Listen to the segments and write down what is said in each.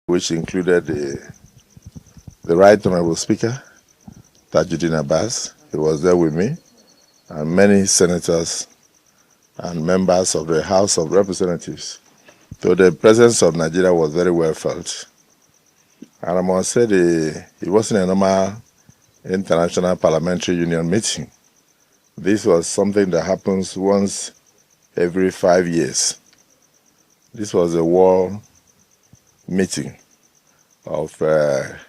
which included the Right Honorable Speaker, Tajuddin Abbas. He was there with me, and many senators and members of the House of Representatives. So the presence of Nigeria was very well felt. And I must say it wasn't a normal International Parliamentary Union meeting. This was something that happens once every 5 years. This was a world meeting of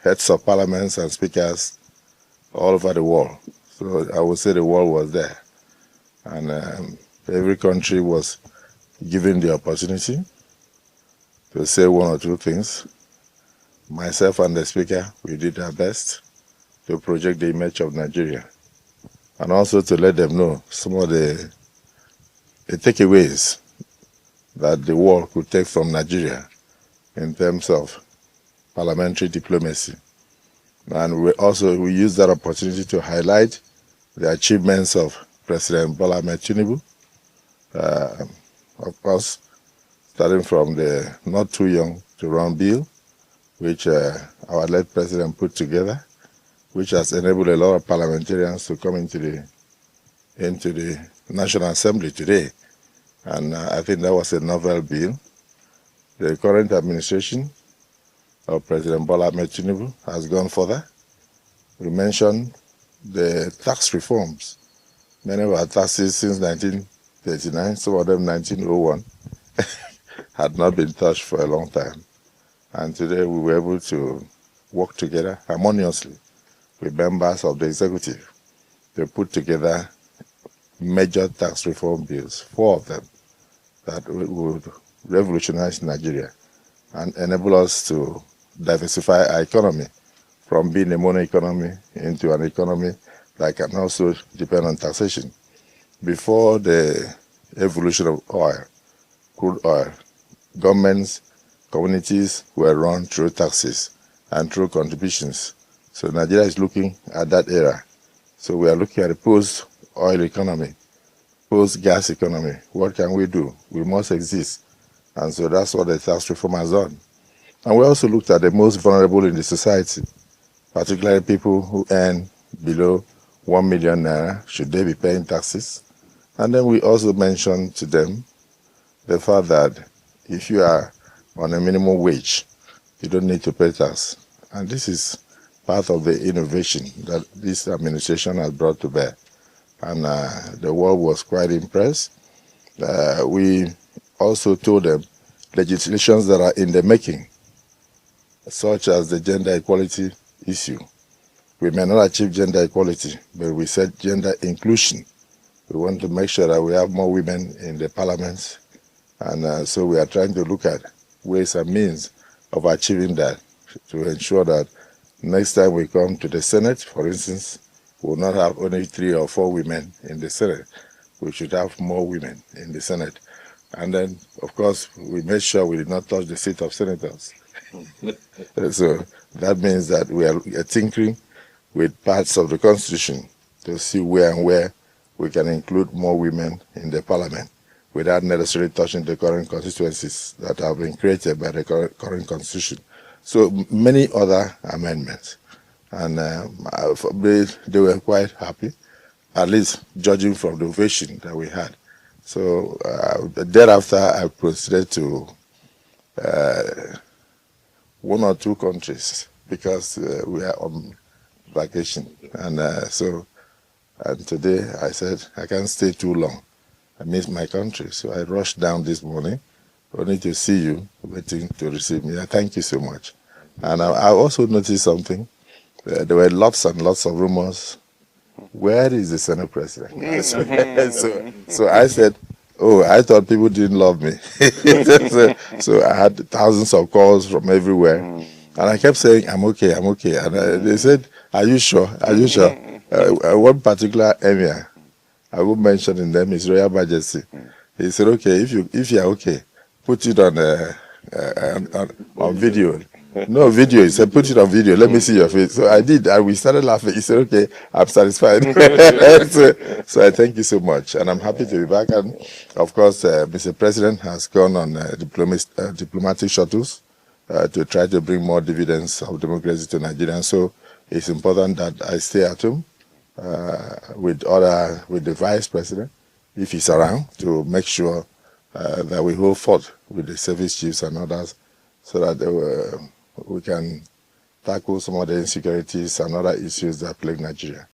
heads of parliaments and speakers all over the world. So I would say the world was there. And every country was given the opportunity to say one or two things. Myself and the speaker, we did our best to project the image of Nigeria and also to let them know some of the takeaways that the world could take from Nigeria in terms of parliamentary diplomacy. And we used that opportunity to highlight the achievements of President Bola Ahmed Tinubu, of course, starting from the not too young to run bill, which our late president put together, which has enabled a lot of parliamentarians to come into the National Assembly today. And I think that was a novel bill. The current administration of President Bola Ahmed Tinubu has gone further. We mentioned the tax reforms. Many of our taxes since 1939, some of them 1901, had not been touched for a long time. And today we were able to work together harmoniously with members of the executive to put together major tax reform bills, 4 of them, that would revolutionize Nigeria and enable us to diversify our economy from being a mono economy into an economy that can also depend on taxation. Before the evolution of oil, crude oil, governments, communities were run through taxes and through contributions. So Nigeria is looking at that era. So we are looking at a post-oil economy, post-gas economy. What can we do? We must exist. And so that's what the tax reform has done. And we also looked at the most vulnerable in the society, particularly people who earn below 1 million naira. Should they be paying taxes? And then we also mentioned to them the fact that if you are on a minimum wage, you don't need to pay tax. And this is part of the innovation that this administration has brought to bear. And the world was quite impressed. We also told them legislations that are in the making, such as the gender equality issue. We may not achieve gender equality, but we said gender inclusion. We want to make sure that we have more women in the parliaments. And so we are trying to look at ways and means of achieving that to ensure that next time we come to the Senate, for instance, we will not have only 3 or 4 women in the Senate. We should have more women in the Senate. And then, of course, we made sure we did not touch the seat of senators. So that means that we are tinkering with parts of the Constitution to see where we can include more women in the Parliament without necessarily touching the current constituencies that have been created by the current Constitution. So many other amendments. And they were quite happy, at least judging from the ovation that we had. So thereafter, I proceeded to 1 or 2 countries because we are on vacation. And and today I said, I can't stay too long. I miss my country. So I rushed down this morning, only to see you waiting to receive me. Thank you so much. And I also noticed something. There were lots and lots of rumors. Where is the Senate president? So I said, oh, I thought people didn't love me. so I had thousands of calls from everywhere. And I kept saying, I'm okay, I'm okay. And they said, are you sure? Are you sure? One particular emir, I won't mention his name, His Royal Majesty. He said, okay, if you're okay, put it on video. No video. He said, put it on video. Let me see your face. So I did, and we started laughing. He said, okay, I'm satisfied. so I thank you so much, and I'm happy to be back. And of course, Mr. President has gone on diplomatic shuttles to try to bring more dividends of democracy to Nigeria. So it's important that I stay at home with the vice president, if he's around, to make sure that we hold forth with the service chiefs and others, so that we can tackle some of the insecurities and other issues that plague Nigeria.